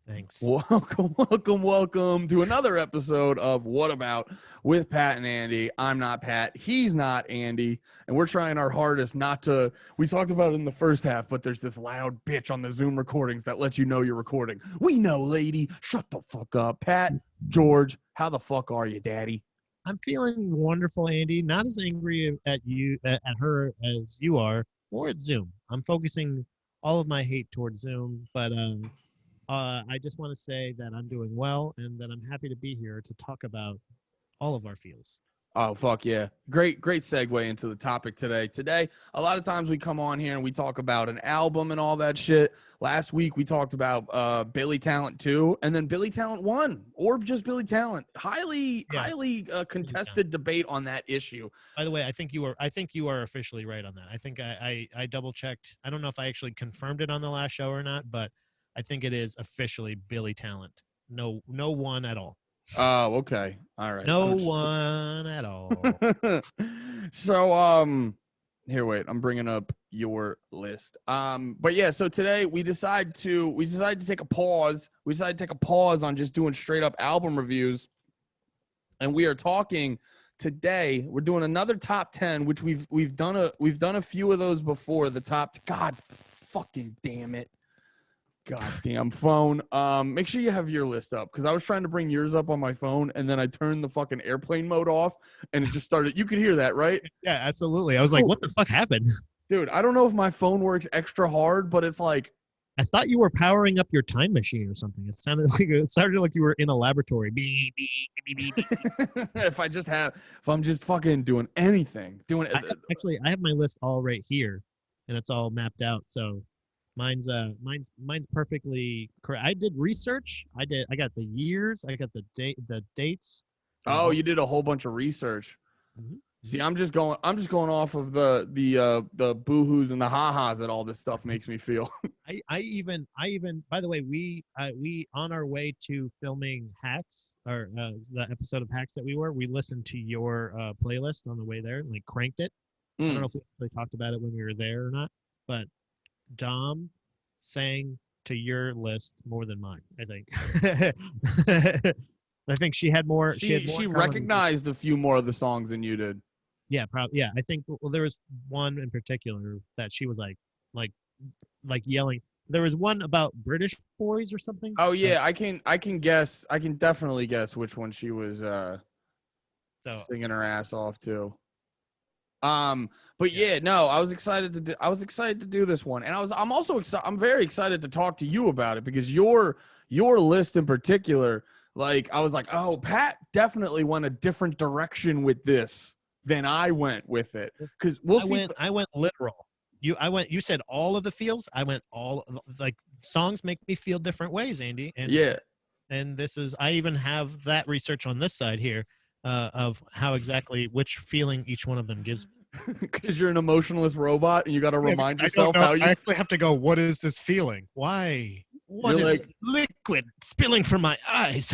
Thanks. Welcome to another episode of What About with Pat and Andy. I'm not Pat. He's not Andy. And we're trying our hardest not to. We talked about it in the first half, but there's this loud bitch on the Zoom recordings that lets you know you're recording. We know, lady. Shut the fuck up. Pat, George, how the fuck are you, daddy? I'm feeling wonderful, Andy. Not as angry at you, at her as you are, or at Zoom. I'm focusing all of my hate towards Zoom, but I just want to say that I'm doing well and that I'm happy to be here to talk about all of our feels. Oh, fuck yeah. Great segue into the topic today. Today, a lot of times we come on here and we talk about an album and all that shit. Last week, we talked about Billy Talent 2 and then Billy Talent 1 or just Billy Talent. Highly contested debate on that issue. By the way, I think you are officially right on that. I think I double checked. I don't know if I actually confirmed it on the last show or not, but I think it is officially Billy Talent. No one at all. Oh, okay. All right. No one at all. So, here, wait, I'm bringing up your list. But yeah, so today we decided to take a pause. We decided to take a pause on just doing straight up album reviews. And we are talking today. We're doing another top 10, which we've done a few of those before. The top, God fucking damn it. Goddamn phone. Make sure you have your list up because I was trying to bring yours up on my phone and then I turned the fucking airplane mode off and it just started. You could hear that, right? Yeah, absolutely. I was like, what the fuck happened? Dude, I don't know if my phone works extra hard, but it's like I thought you were powering up your time machine or something. It started like you were in a laboratory. Beep, beep, beep, beep, beep. if I'm just fucking doing anything, Actually, I have my list all right here, and it's all mapped out. So mine's perfectly correct. I did research. I got the years. I got the dates. Oh, you did a whole bunch of research. Mm-hmm. See, I'm just going off of the boo-hoos and the ha-has that all this stuff makes me feel. I even by the way, we on our way to filming Hacks or the episode of Hacks that we listened to your playlist on the way there and like cranked it. I don't know if we actually talked about it when we were there or not, but Dom sang to your list more than mine, I think. I think she had more. She recognized a few more of the songs than you did. Yeah, probably. Yeah, I think. Well, there was one in particular that she was like yelling. There was one about British boys or something. Oh yeah, I can guess. I can definitely guess which one she was singing her ass off to. But yeah, no, I was excited to do this one, and I'm very excited to talk to you about it because your list in particular, like I was like, oh, Pat definitely went a different direction with this than I went with it because I went literal. You said all of the feels. I went all like songs make me feel different ways, Andy. And yeah, and this is I even have that research on this side here of how exactly which feeling each one of them gives me. Because you're an emotionless robot and you got to remind yourself how you I actually have to go. What is this feeling? Why? What is this liquid spilling from my eyes?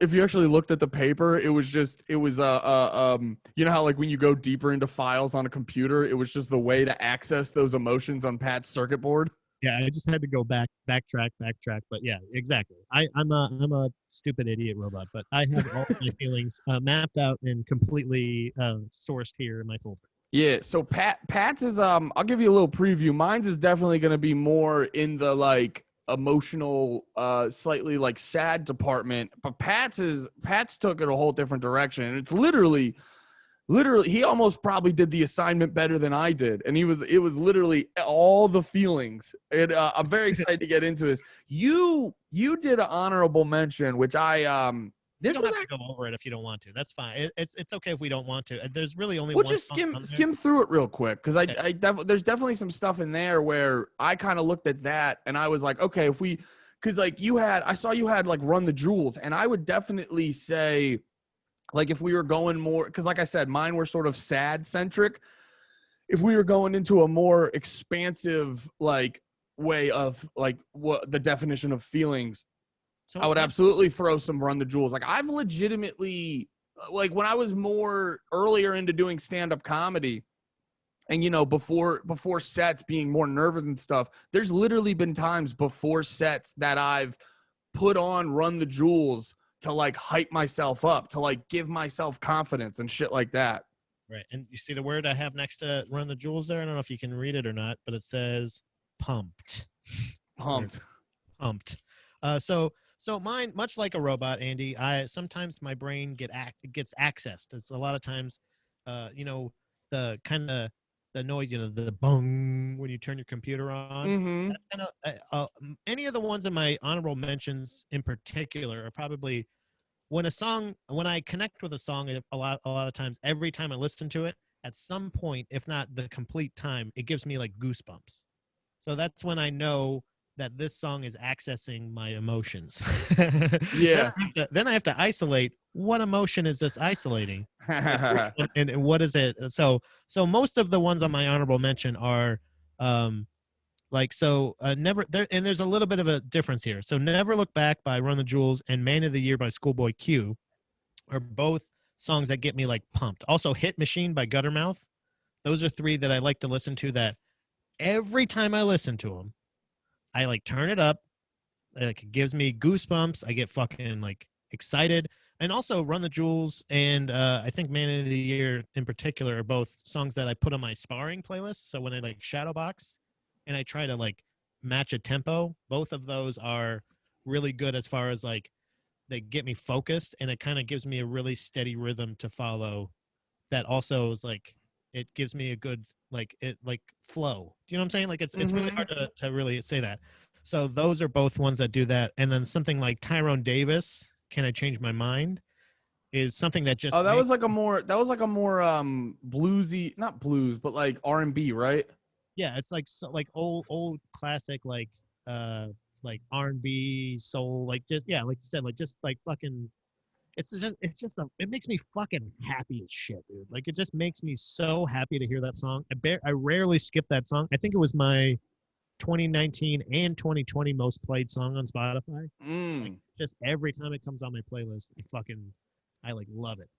if you actually looked at the paper, it was you know how like when you go deeper into files on a computer, it was just the way to access those emotions on Pat's circuit board. Yeah, I just had to go backtrack. But yeah, exactly. I'm a stupid idiot robot, but I have all my feelings mapped out and completely sourced here in my folder. Yeah, so Pat's is I'll give you a little preview. Mine's is definitely going to be more in the like emotional slightly like sad department, but Pat's took it a whole different direction. And it's literally he almost probably did the assignment better than I did. And it was literally all the feelings. And I'm very excited to get into this. You did an honorable mention, which you don't have to go over it if you don't want to. That's fine. It's okay if we don't want to. There's really only we'll one. Just skim through it real quick because there's definitely some stuff in there where I kind of looked at that and I was like, okay, because like I saw you had like Run the Jewels, and I would definitely say like if we were going more, because like I said, mine were sort of sad centric. If we were going into a more expansive like way of like what the definition of feelings. So I would absolutely throw some Run the Jewels. Like I've legitimately, like when I was more earlier into doing stand-up comedy and, you know, before sets being more nervous and stuff, there's literally been times before sets that I've put on Run the Jewels to like hype myself up, to like give myself confidence and shit like that. Right. And you see the word I have next to Run the Jewels there? I don't know if you can read it or not, but it says pumped. Pumped. Pumped. So mine, much like a robot, Andy, I sometimes my brain gets accessed. It's a lot of times, the kind of the noise, the bung when you turn your computer on. Mm-hmm. That's kind of any of the ones in my honorable mentions in particular are probably when I connect with a song a lot of times, every time I listen to it, at some point, if not the complete time, it gives me like goosebumps. So that's when I know that this song is accessing my emotions. Yeah. Then I have to isolate what emotion is this isolating, and what is it. So most of the ones on my honorable mention are never there, and there's a little bit of a difference here. So Never Look Back by Run the Jewels and Man of the Year by Schoolboy Q are both songs that get me like pumped. Also Hit Machine by Guttermouth. Those are three that I like to listen to, that every time I listen to them, I like turn it up. Like it gives me goosebumps. I get fucking like excited. And also Run the Jewels and I think Man of the Year in particular are both songs that I put on my sparring playlist. So when I like shadowbox and I try to like match a tempo, both of those are really good as far as like they get me focused, and it kind of gives me a really steady rhythm to follow. That also is like it gives me a good like flow. Do you know what I'm saying? Like it's really hard to really say that. So those are both ones that do that. And then something like Tyrone Davis, Can I Change My Mind, is something that just Oh, that was like a more bluesy, not blues, but like R&B, right? yeah, it's like like old classic like R&B soul, like just yeah, like you said, like just like fucking it makes me fucking happy as shit, dude. Like it just makes me so happy to hear that song. I rarely skip that song. I think it was my 2019 and 2020 most played song on Spotify. Like just every time it comes on my playlist, I like love it.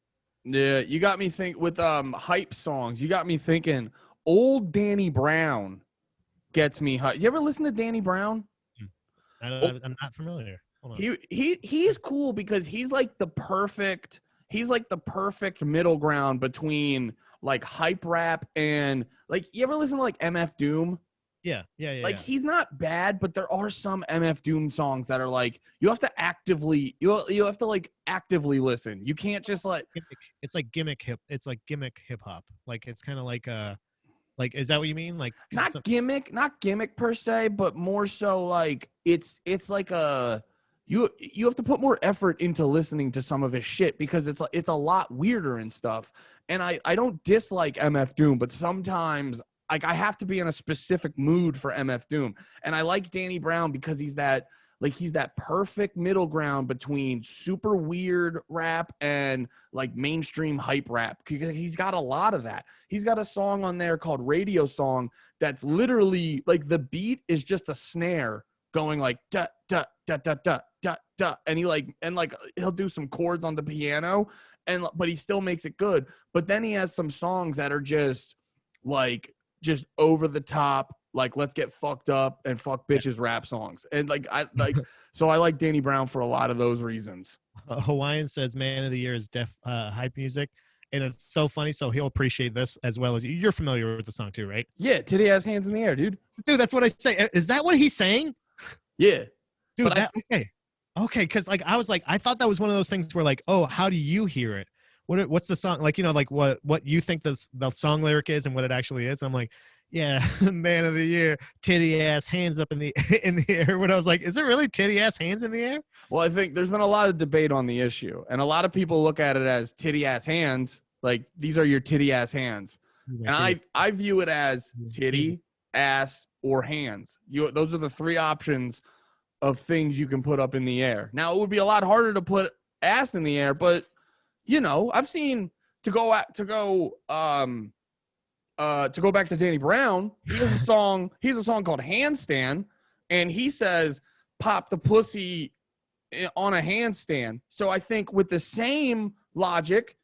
Yeah, you got me think with hype songs. You got me thinking. Old Danny Brown gets me hype. You ever listen to Danny Brown? I'm not familiar. Hold on. He's cool because he's like the perfect middle ground between like hype rap and like, you ever listen to like MF Doom? Yeah. Like he's not bad, but there are some MF Doom songs that are like you have to actively like actively listen. You can't just like It's like gimmick hip hop. Like it's kind of like is that what you mean? Like not gimmick per se, but more so like it's like you have to put more effort into listening to some of his shit because it's a lot weirder and stuff. And I don't dislike MF Doom, but sometimes like I have to be in a specific mood for MF Doom. And I like Danny Brown because he's that perfect middle ground between super weird rap and like mainstream hype rap. He's got a lot of that. He's got a song on there called Radio Song that's literally like the beat is just a snare going like da da da da da da da, and he'll do some chords on the piano, but he still makes it good. But then he has some songs that are just over the top, like let's get fucked up and fuck bitches rap songs. And so I like Danny Brown for a lot of those reasons. Hawaiian says Man of the Year is hype music. And it's so funny. So he'll appreciate this as well as you. You're familiar with the song too, right? Yeah. Titty ass hands in the air, dude. Dude, that's what I say. Is that what he's saying? Yeah. Dude, okay. Cause like, I thought that was one of those things where like, oh, how do you hear it? What's the song? Like, like what you think the song lyric is and what it actually is. I'm like, yeah, Man of the Year, titty ass hands up in the air. When I was like, is it really titty ass hands in the air? Well, I think there's been a lot of debate on the issue, and a lot of people look at it as titty ass hands, like these are your titty ass hands. And I view it as titty, ass, or hands. Those are the three options of things you can put up in the air. Now, it would be a lot harder to put ass in the air, but I've seen to go back to Danny Brown. He has a song called Handstand, and he says pop the pussy on a handstand. So I think with the same logic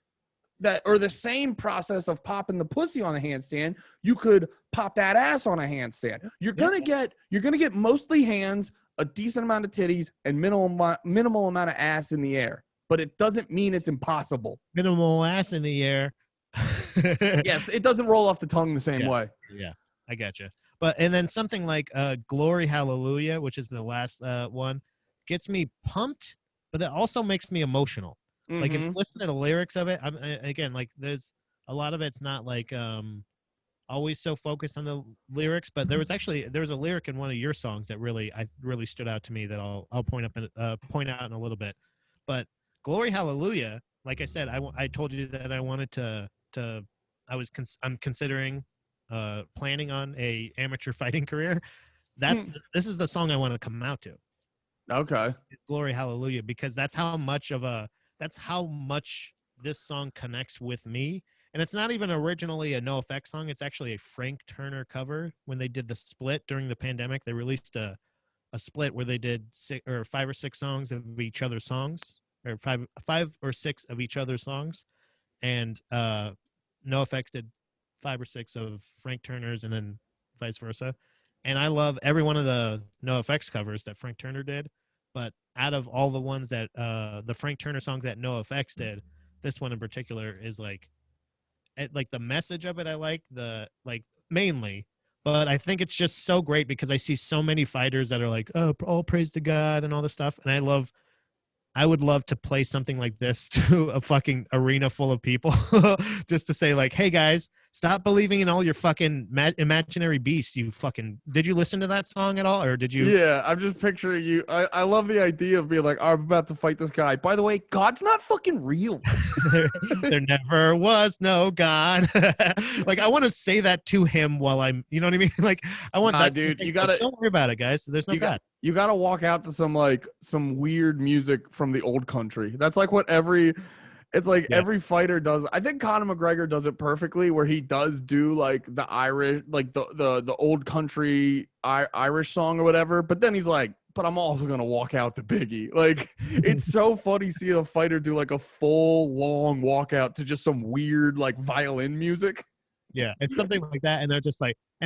or the same process of popping the pussy on a handstand, you could pop that ass on a handstand. You're gonna get mostly hands, a decent amount of titties and minimal amount of ass in the air, but it doesn't mean it's impossible. Minimal ass in the air. Yes, it doesn't roll off the tongue the same Yeah. way. Yeah, I gotcha. But and then something like Glory Hallelujah, which is the last one, gets me pumped, but it also makes me emotional. Like if you listen to the lyrics of it, again, like there's a lot of it's not like always so focused on the lyrics, but there was a lyric in one of your songs that really stood out to me that I'll point out in a little bit. But Glory Hallelujah, like I said, I told you that I wanted to I'm considering planning on a amateur fighting career. This is the song I want to come out to. Okay. Glory Hallelujah, because that's how much this song connects with me. And it's not even originally a NoFX song. It's actually a Frank Turner cover. When they did the split during the pandemic, they released a split where they did 5 or 6 songs of each other's songs, or five or six of each other's songs. And NoFX did 5 or 6 of Frank Turner's, and then vice versa. And I love every one of the NoFX covers that Frank Turner did. But out of all the ones that the Frank Turner songs that NoFX did, this one in particular is like the message of it. I like mainly, but I think it's just so great because I see so many fighters that are like, oh, all praise to God and all this stuff. And I would love to play something like this to a fucking arena full of people just to say like, hey guys, stop believing in all your fucking imaginary beasts. Did you listen to that song at all? Or did you? Yeah, I'm just picturing you. I love the idea of being like, I'm about to fight this guy. By the way, God's not fucking real. There never was no God. Like I want to say that to him while I'm, you know what I mean? Like I want that. Dude, you like, gotta, don't worry about it, guys. There's no God. you gotta walk out to some weird music from the old country. That's like what every fighter does. I think Conor McGregor does it perfectly, where he does do like the Irish, like the old country Irish song or whatever. But then he's like, but I'm also gonna walk out to Biggie. Like it's so funny seeing a fighter do like a full long walkout to just some weird like violin music. Yeah, it's something like that, and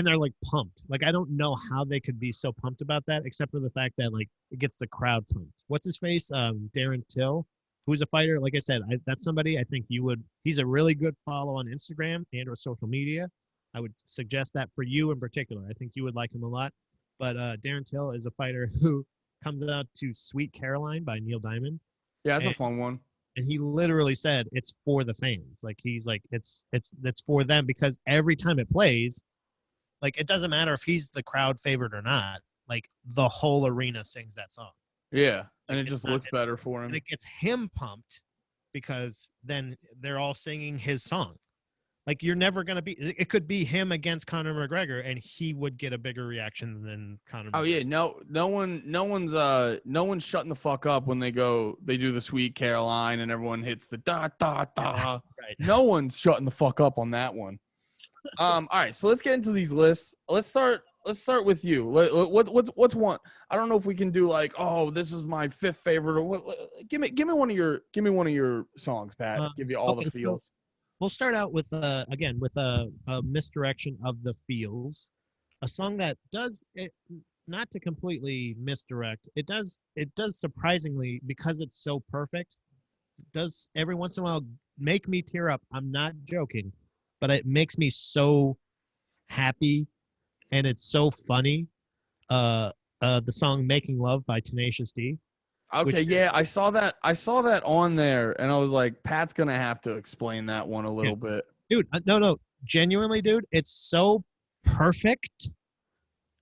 they're like pumped. Like I don't know how they could be so pumped about that, except for the fact that like it gets the crowd pumped. What's his face? Darren Till, who's a fighter. Like I said, that's somebody I think you would. He's a really good follow on Instagram and or social media. I would suggest that for you in particular. I think you would like him a lot. But Darren Till is a fighter who comes out to Sweet Caroline by Neil Diamond. Yeah, that's a fun one. And he literally said it's for the fans. Like he's like it's for them, because every time it plays, like it doesn't matter if he's the crowd favorite or not, like the whole arena sings that song. Yeah, and it just looks better for him. And it gets him pumped because then they're all singing his song. Like you're never gonna be. It could be him against Conor McGregor, and he would get a bigger reaction than Conor. Oh yeah, no one's shutting the fuck up when they do the Sweet Caroline and everyone hits the da da da. Right. No one's shutting the fuck up on that one. All right, so let's get into these lists. Let's start with you. What's one? I don't know if we can do like, oh, this is my 5th favorite, or what. Give me one of your songs, Pat. Give you all the feels. So we'll start out with again with a misdirection of the feels, a song that does it, not to completely misdirect. It does surprisingly, because it's so perfect. It does every once in a while make me tear up. I'm not joking, but it makes me so happy, and it's so funny. The song "Making Love" by Tenacious D. Okay, yeah, I saw that on there, and I was like, Pat's gonna have to explain that one a little bit, dude. No, genuinely, dude, it's so perfect.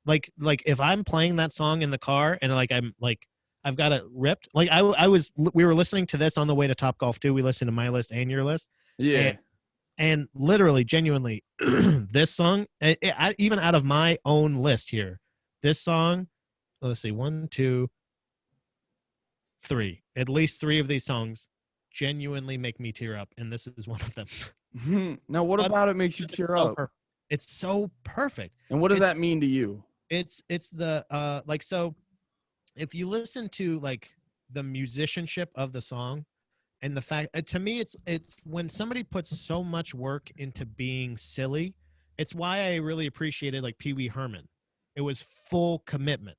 Like if I'm playing that song in the car and like I've got it ripped. Like we were listening to this on the way to Top Golf too. We listened to my list and your list. Yeah. And literally, genuinely, this song, even out of my own list here, this song, let's see, 1, 2, 3. At least 3 of these songs genuinely make me tear up, and this is one of them. Now, what about it makes you tear up? It's so perfect. And what does that mean to you? It's the like, so if you listen to like the musicianship of the song, and the fact, to me, it's when somebody puts so much work into being silly. It's why I really appreciated like Pee Wee Herman. It was full commitment.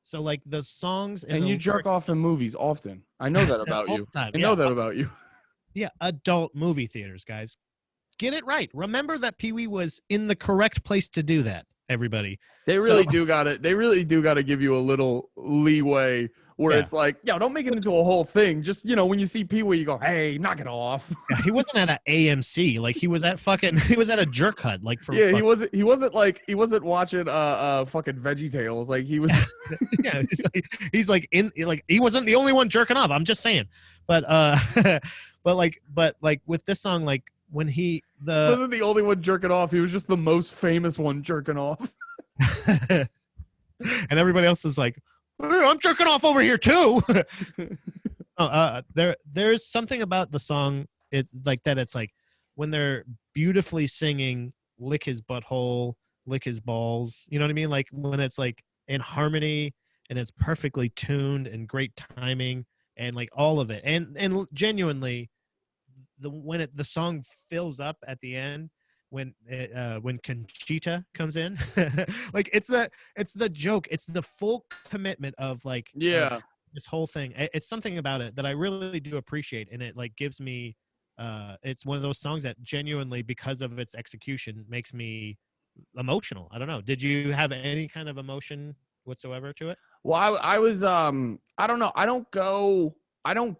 So like the songs and And the you jerk lyrics off in movies often. I know that about all you. the time. I Yeah. know that about you. Yeah, adult movie theaters, guys. Get it right. Remember that Pee-wee was in the correct place to do that, everybody. They So really do gotta give you a little leeway where yeah. it's like, yo, don't make it into a whole thing. Just, when you see Pee-wee, you go, hey, knock it off. Yeah, he wasn't at an AMC. Like he was at fucking he was at a jerk hut, like for Yeah, fuck. he wasn't watching fucking Veggie Tales. Like he was Yeah, he's like in like he wasn't the only one jerking off. I'm just saying. But but like with this song, like when wasn't the only one jerking off. He was just the most famous one jerking off. and everybody else is like, I'm jerking off over here too. There's something about the song. It's like that. It's like when they're beautifully singing, lick his butthole, lick his balls. You know what I mean? Like when it's like in harmony and it's perfectly tuned and great timing and like all of it. And genuinely, the song fills up at the end when Conchita comes in, like it's the joke, it's the full commitment of like Yeah. this whole thing. It's something about it that I really do appreciate, and it like gives me it's one of those songs that genuinely, because of its execution, makes me emotional. I don't know, did you have any kind of emotion whatsoever to it? Well, I was I don't know. I don't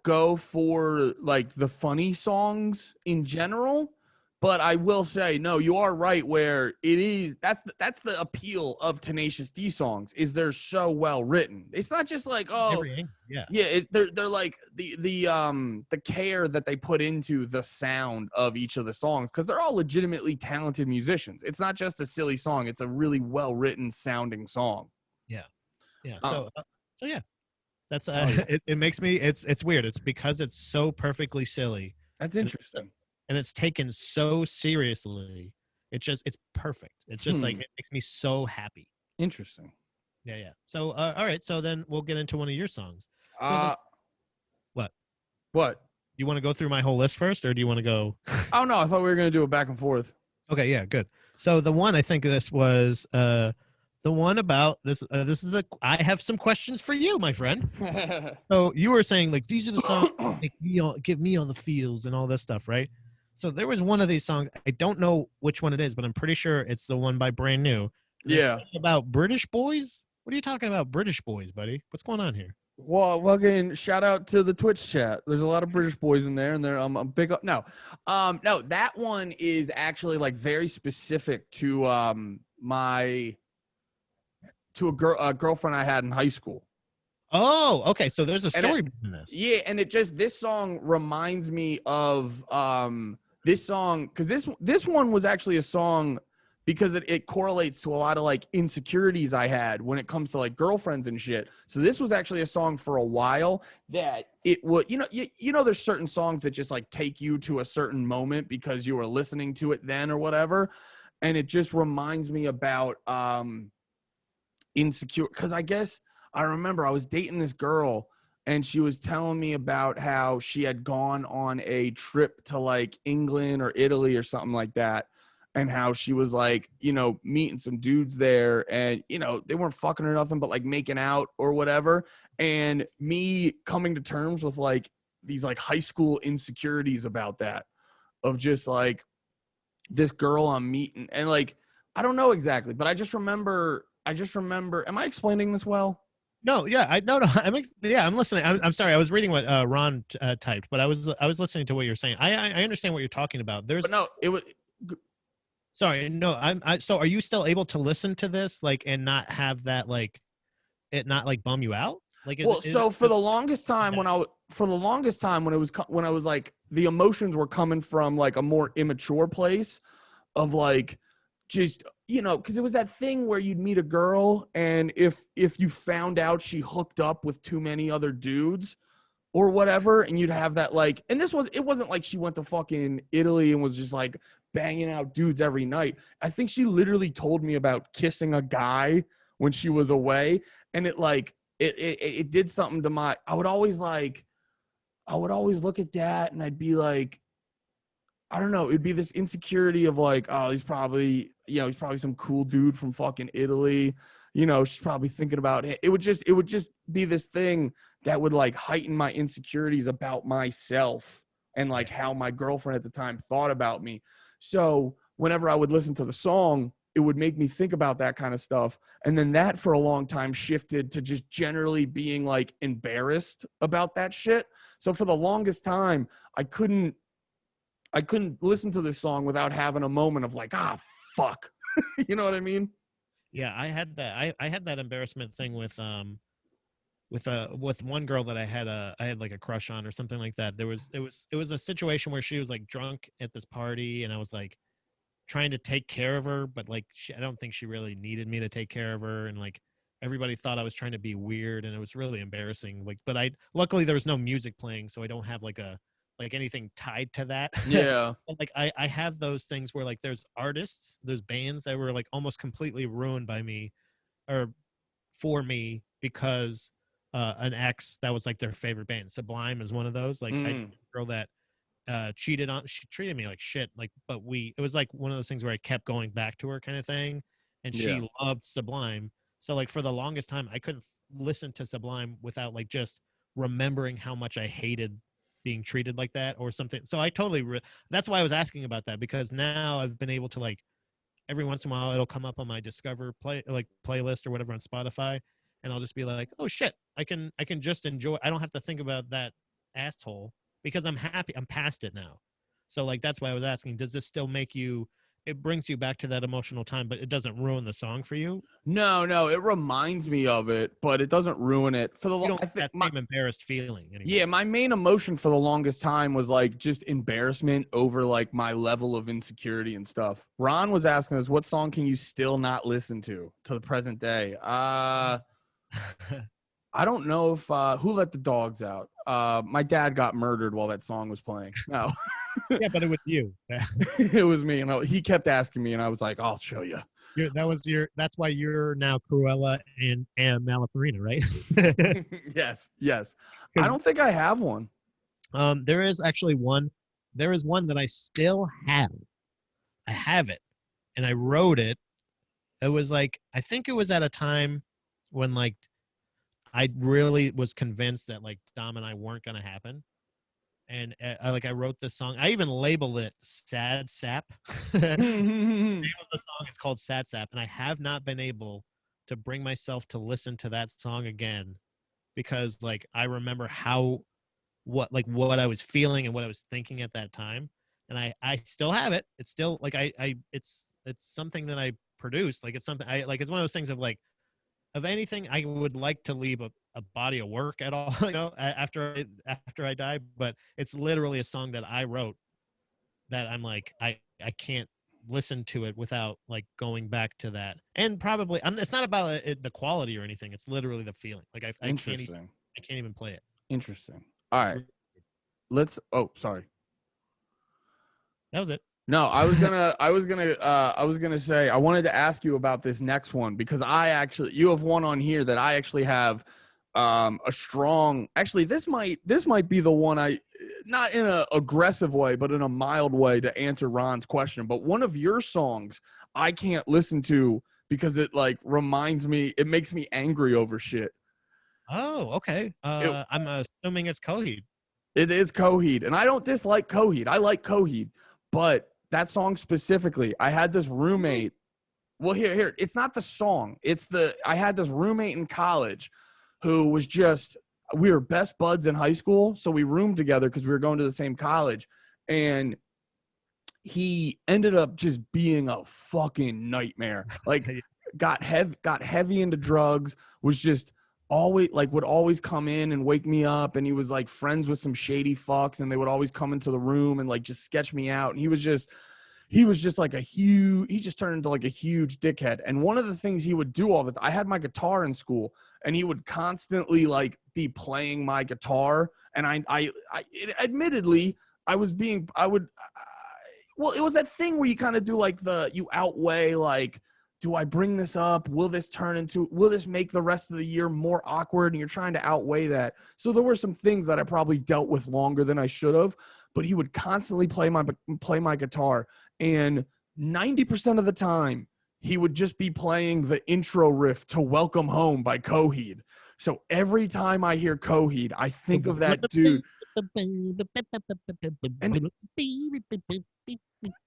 go for like the funny songs in general, but I will say no, you are right where it is that's the appeal of Tenacious D songs is they're so well written. It's not just like, oh, Yeah. yeah, they're like the care that they put into the sound of each of the songs because they're all legitimately talented musicians. It's not just a silly song, it's a really well written sounding song. Yeah. Um, So yeah, that's yeah. it makes me, it's weird. It's because it's so perfectly silly That's and interesting. it's taken so seriously. It's perfect. It's just like it makes me so happy. Interesting. Yeah. So all right. So then we'll get into one of your songs. So then what? What? You want to go through my whole list first, or do you want to go? Oh no, I thought we were gonna do a back and forth. Okay. Yeah. Good. So the one I think this was the one about this. This is I have some questions for you, my friend. So you were saying like these are the songs that give me all the feels and all this stuff, right? So there was one of these songs. I don't know which one it is, but I'm pretty sure it's the one by Brand New. Yeah. It's about British boys. What are you talking about, British boys, buddy? What's going on here? Well, fucking shout out to the Twitch chat. There's a lot of British boys in there, and they're I'm big up. No, no, that one is actually like very specific to my to a girlfriend I had in high school. Oh, okay. So there's a story behind this. Yeah, and it just this song reminds me of this song because this one was actually a song because it correlates to a lot of like insecurities I had when it comes to like girlfriends and shit. So this was actually a song for a while that it would there's certain songs that just like take you to a certain moment because you were listening to it then or whatever, and it just reminds me about insecure because I guess I remember I was dating this girl and she was telling me about how she had gone on a trip to like England or Italy or something like that, and how she was like, meeting some dudes there and, they weren't fucking or nothing, but like making out or whatever. And me coming to terms with like these like high school insecurities about that of just like this girl I'm meeting and like, I don't know exactly, but I just remember, am I explaining this well? No, yeah, no. I'm listening. I'm sorry. I was reading what Ron typed, but I was listening to what you're saying. I understand what you're talking about. But no, it was. Sorry, no. So are you still able to listen to this like and not have that like it not like bum you out? Like for the longest time when I was like the emotions were coming from like a more immature place of like just because it was that thing where you'd meet a girl and if you found out she hooked up with too many other dudes or whatever, and you'd have that like, and it wasn't like she went to fucking Italy and was just like banging out dudes every night. I think she literally told me about kissing a guy when she was away, and it like it did something to my. I would always look at that and I'd be like, I don't know, it'd be this insecurity of like, oh, he's probably some cool dude from fucking Italy. she's probably thinking about it. It would just be this thing that would like heighten my insecurities about myself and like how my girlfriend at the time thought about me. So whenever I would listen to the song, it would make me think about that kind of stuff. And then that for a long time shifted to just generally being like embarrassed about that shit. So for the longest time, I couldn't listen to this song without having a moment of like, fuck. You know what I mean? Yeah, I had that. I had that embarrassment thing with one girl that I had like a crush on or something like that. It was a situation where she was like drunk at this party, and I was like trying to take care of her, but like I don't think she really needed me to take care of her, and like everybody thought I was trying to be weird, and it was really embarrassing. Like, but I luckily there was no music playing, so I don't have like anything tied to that. Yeah. But, like I have those things where like there's artists, there's bands that were like almost completely ruined by me or for me because an ex that was like their favorite band. Sublime is one of those. Like I Mm. girl that she treated me like shit, like, but it was like one of those things where I kept going back to her kind of thing, and Yeah. she loved Sublime. So like for the longest time I couldn't listen to Sublime without like just remembering how much I hated being treated like that or something. So I totally that's why I was asking about that, because now I've been able to like every once in a while it'll come up on my discover playlist or whatever on Spotify, and I'll just be like, oh shit, I can just enjoy. I don't have to think about that asshole because I'm happy. I'm past it now. So like that's why I was asking, does this still make you, it brings you back to that emotional time, but it doesn't ruin the song for you? No, it reminds me of it, but it doesn't ruin it. You don't I get think that same embarrassed feeling anymore. yeah, my main emotion for the longest time was like just embarrassment over like my level of insecurity and stuff. Ron was asking us, what song can you still not listen to the present day? I don't know if Who Let the Dogs Out. My dad got murdered while that song was playing. No. Yeah, but it was you. It was me, and he kept asking me, and I was like, I'll show you. That's why you're now Cruella and Malafarina, right? Yes. I don't think I have one. There is actually one. There is one that I still have. I have it, and I wrote it. It was like, I think it was at a time when like I really was convinced that like Dom and I weren't gonna happen, and I wrote this song. I even labeled it "Sad Sap." The name of the song is called "Sad Sap," and I have not been able to bring myself to listen to that song again because like I remember what I was feeling and what I was thinking at that time, and I still have it. It's still like it's something that I produce. Like it's something I like. It's one of those things of like, of anything I would like to leave a body of work at all, after I die. But it's literally a song that I wrote that I'm like I can't listen to it without like going back to that. And probably it's not about the quality or anything. It's literally the feeling. Like Interesting. I can't even play it. Interesting. All It's right. Let's. Oh, sorry. That was it. No, I was gonna say I wanted to ask you about this next one because you have one on here that I actually have a strong. Actually, this might be the one I, not in a aggressive way, but in a mild way to answer Ron's question. But one of your songs I can't listen to because it like reminds me, it makes me angry over shit. Oh, okay. I'm assuming it's Coheed. It is Coheed, and I don't dislike Coheed. I like Coheed, but that song specifically, I had this roommate. Well, here, it's not the song. I had this roommate in college who was we were best buds in high school. So we roomed together because we were going to the same college. And he ended up just being a fucking nightmare. Like got heavy into drugs, was just always like would always come in and wake me up, and he was like friends with some shady fucks, and they would always come into the room and like just sketch me out. And he was just like he just turned into like a huge dickhead. And one of the things he would do I had my guitar in school, and he would constantly like be playing my guitar. And admittedly, well, it was that thing where you kind of do like you outweigh like, do I bring this up? Will this make the rest of the year more awkward? And you're trying to outweigh that. So there were some things that I probably dealt with longer than I should have, but he would constantly play my guitar. And 90% of the time he would just be playing the intro riff to Welcome Home by Coheed. So every time I hear Coheed, I think of that dude. And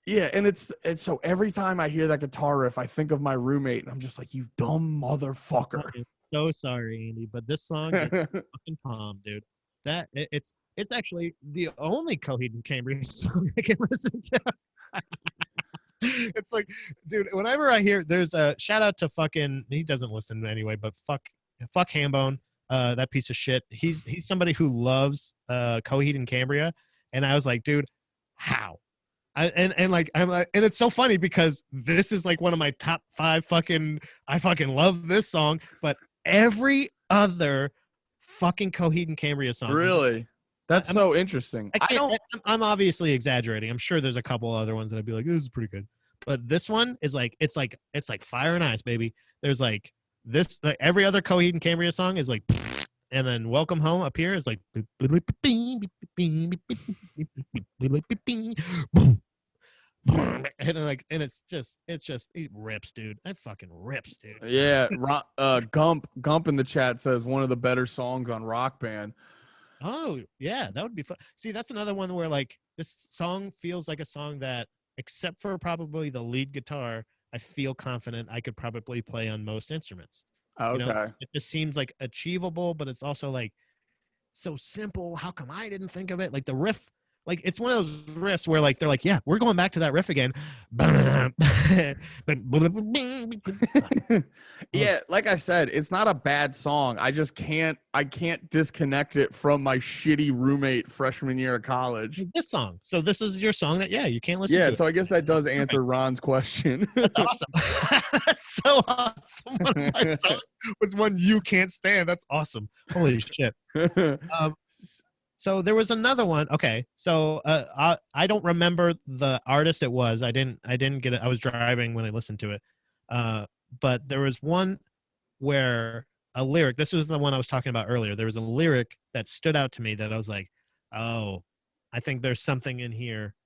yeah, and it's so every time I hear that guitar riff, I think of my roommate, and I'm just like, you dumb motherfucker. I'm so sorry, Andy, but this song gets fucking palm, dude. It's actually the only Coheed and Cambria song I can listen to. It's like, dude, whenever I hear, there's a shout out to fucking, he doesn't listen anyway, but fuck Hambone, that piece of shit. He's somebody who loves Coheed and Cambria, and I was like, dude, how? And like I'm like, and it's so funny because this is like one of my top 5 fucking, I fucking love this song, but every other fucking Coheed and Cambria song, Really? That's so interesting. I'm obviously exaggerating. I'm sure there's a couple other ones that I'd be like, this is pretty good, but this one is like, it's like fire and ice, baby. There's like this, like every other Coheed and Cambria song is like, and then Welcome Home up here is like, and like, and it's just it rips, dude. It fucking rips, dude. Yeah, Gump in the chat says one of the better songs on Rock Band. Oh yeah, that would be fun. See, that's another one where like this song feels like a song that, except for probably the lead guitar, I feel confident I could probably play on most instruments. Okay. You know, it just seems like achievable, but it's also like so simple. How come I didn't think of it? Like the riff, like it's one of those riffs where like they're like, yeah, we're going back to that riff again. Yeah, like I said, it's not a bad song. I can't disconnect it from my shitty roommate freshman year of college. This song. So this is your song that, yeah, you can't listen to. Yeah, so I guess that does answer Ron's question. That's awesome. That's so awesome. One of my songs was one you can't stand. That's awesome. Holy shit. So there was another one. Okay, so I don't remember the artist it was. I didn't get it. I was driving when I listened to it. But there was one where a lyric. This was the one I was talking about earlier. There was a lyric that stood out to me that I was like, oh, I think there's something in here.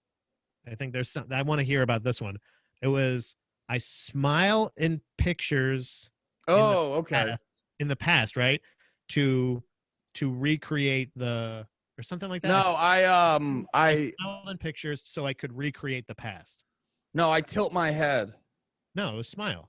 I think there's some. I want to hear about this one. It was, I smile in pictures. Oh, okay. In the past, right? To recreate the, or something like that. No, I smiled in pictures so I could recreate the past. No, I tilt my head. No, it was smile.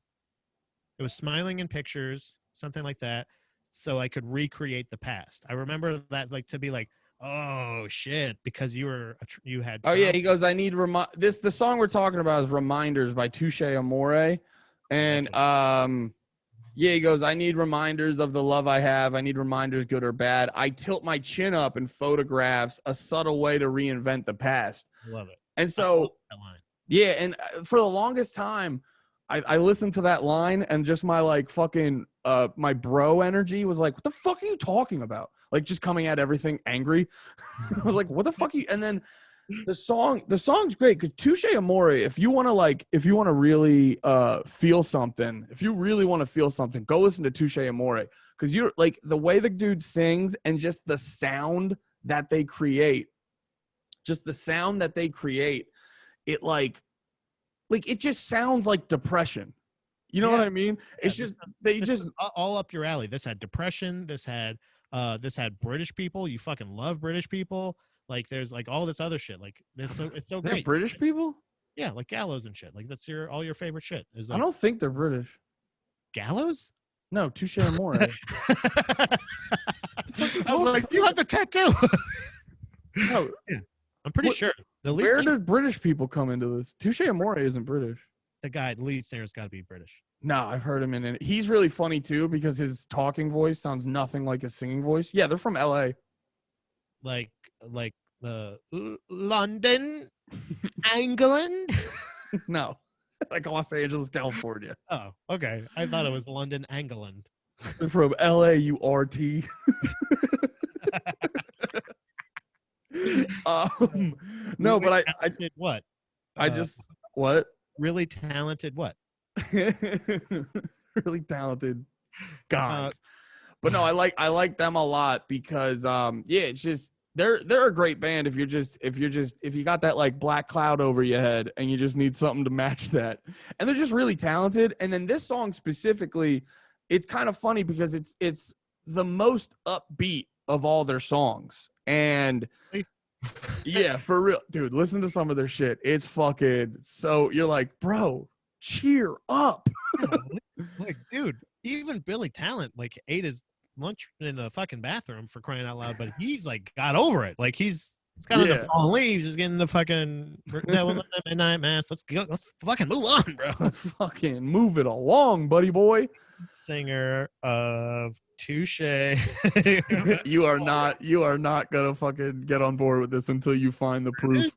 It was smiling in pictures, something like that, so I could recreate the past. I remember that, like, to be like, oh shit, because you had. Oh yeah, he goes, I need the song we're talking about is Reminders by Touche Amore. And yeah, he goes, I need reminders of the love I have. I need reminders, good or bad. I tilt my chin up in photographs, a subtle way to reinvent the past. Love it. And so, yeah, and for the longest time, I listened to that line and just my like fucking my bro energy was like, what the fuck are you talking about? Like just coming at everything angry. I was like, what the fuck are you? And then the song's great because Touche Amore, if you want to really feel something, if you really want to feel something, go listen to Touche Amore, because you're like, the way the dude sings and just the sound that they create, it like it just sounds like depression. You know what I mean? Yeah, it's just this all up your alley. This had depression. This had British people. You fucking love British people. Like there's like all this other shit. Like it's so great. British people? Yeah, like Gallows and shit. Like that's all your favorite shit. Is like, I don't think they're British. Gallows? No, Touche Amore. I was like, you have the tattoo. No, yeah, I'm pretty sure. Where did British people come into this? Touche Amore isn't British. The lead singer's got to be British. No, I've heard him in it. He's really funny too because his talking voice sounds nothing like his singing voice. Yeah, they're from LA. Like the London, England. No, like Los Angeles, California. Oh, okay. I thought it was London, England. They're from LA, you RT. No, but I did what? What? Really talented what? Really talented guys. But no, I like them a lot because yeah, it's just they're a great band if you got that like black cloud over your head and you just need something to match that. And they're just really talented. And then this song specifically, it's kind of funny because it's the most upbeat of all their songs. And yeah, for real, dude, listen to some of their shit. It's fucking so you're like, bro, cheer up. Like, dude, even Billy Talent like ate his lunch in the fucking bathroom for crying out loud, but he's like got over it. Like he's got into Yeah. fallen leaves. He's getting the fucking midnight mass. Let's go. Let's fucking move on, bro. Let's fucking move it along, buddy boy. Singer of Touche. You are not gonna fucking get on board with this until you find the proof.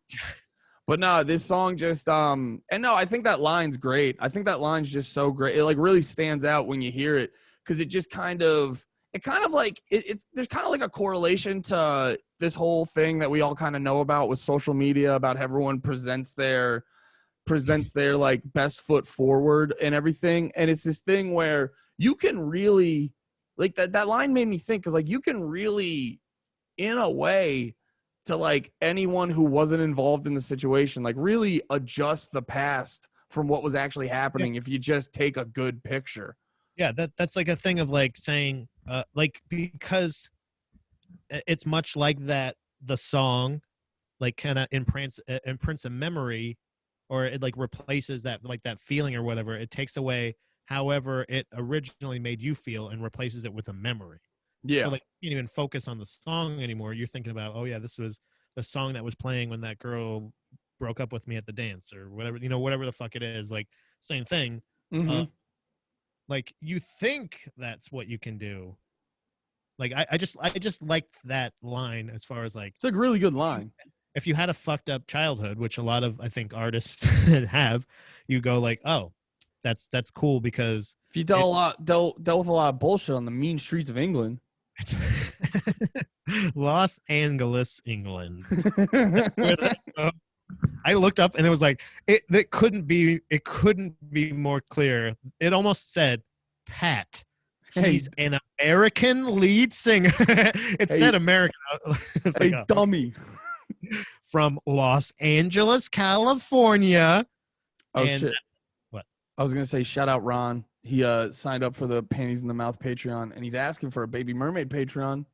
But no, this song just and no, I think that line's great. I think that line's just so great. It like really stands out when you hear it because it just kind of like it's there's kind of like a correlation to this whole thing that we all kind of know about with social media about everyone presents their like best foot forward and everything. And it's this thing where you can really like that line made me think because like you can really in a way to like anyone who wasn't involved in the situation, like really adjust the past from what was actually happening if you just take a good picture. Yeah, that's like a thing of like saying like because it's much like that the song like kind of imprints a memory or it like replaces that like that feeling or whatever. It takes away however it originally made you feel and replaces it with a memory. Yeah. So like you can't even focus on the song anymore. You're thinking about, oh yeah, this was the song that was playing when that girl broke up with me at the dance or whatever, whatever the fuck it is. Like same thing. Mm-hmm. Like you think that's what you can do. Like I just liked that line as far as like it's a really good line. If you had a fucked up childhood, which a lot of I think artists have, you go like, oh, that's cool because if you dealt with a lot of bullshit on the mean streets of England. Los Angeles, England. I looked up and it was like it couldn't be more clear. It almost said Pat. He's an American lead singer. It said American. It's like, dummy. From Los Angeles, California. Oh shit. What? I was gonna say shout out Ron. He signed up for the Panties in the Mouth Patreon and he's asking for a Baby Mermaid Patreon.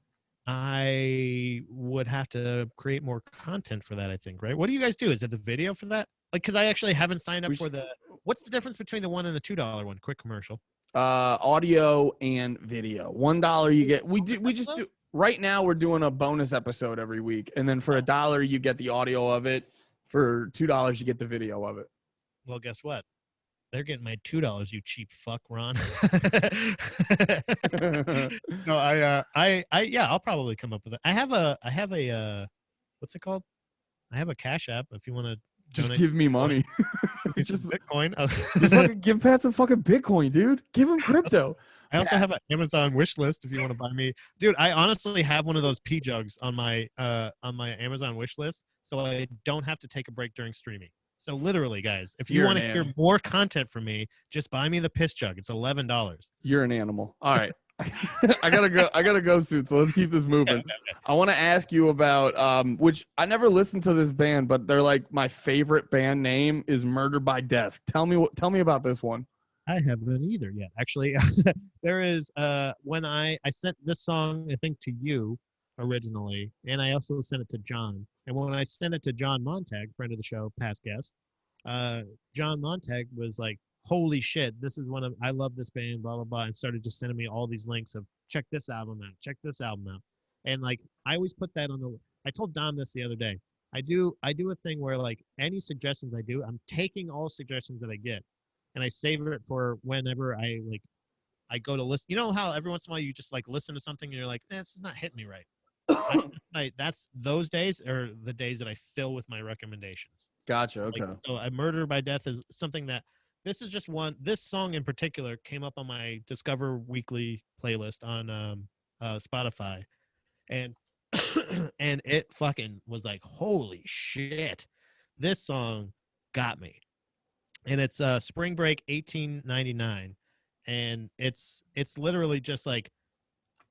I would have to create more content for that, I think, right? What do you guys do? Is it the video for that? Like, because I actually haven't signed up for the. What's the difference between the $1 and the $2 one? Quick commercial. Audio and video. $1 you get. We just do. Right now we're doing a bonus episode every week, and then for $1 you get the audio of it. For $2 you get the video of it. Well, guess what? They're getting my $2, you cheap fuck, Ron. No, yeah, I'll probably come up with it. I have a what's it called? I have a Cash App if you want to just give me money. just Bitcoin. Just fucking give Pat some fucking Bitcoin, dude. Give him crypto. I also have an Amazon wish list if you want to buy me. Dude, I honestly have one of those pee jugs on my Amazon wish list, so I don't have to take a break during streaming. So literally, guys, if you want to hear more content from me, just buy me the piss jug. It's $11. You're an animal. All right. I gotta go soon, so let's keep this moving. I want to ask you about which I never listened to this band, but they're like my favorite band name is Murder by Death. Tell me about this one. I haven't either yet. Actually, there is when I sent this song, I think, to you originally, and I also sent it to John. And when I sent it to John Montag, friend of the show, past guest, John Montag was like, holy shit, this is I love this band, blah, blah, blah, and started just sending me all these links of check this album out. And like, I always put that I told Dom this the other day. I do a thing where like any suggestions I do, I'm taking all suggestions that I get and I save it for whenever I go to listen. You know how every once in a while you just like listen to something and you're like, this is not hitting me right. That's those days are the days that I fill with my recommendations. Gotcha. Okay. So a Murder by Death is something that this is just one. This song in particular came up on my Discover Weekly playlist on Spotify, and and it fucking was like, holy shit, this song got me. And it's Spring Break 1899, and it's literally just like,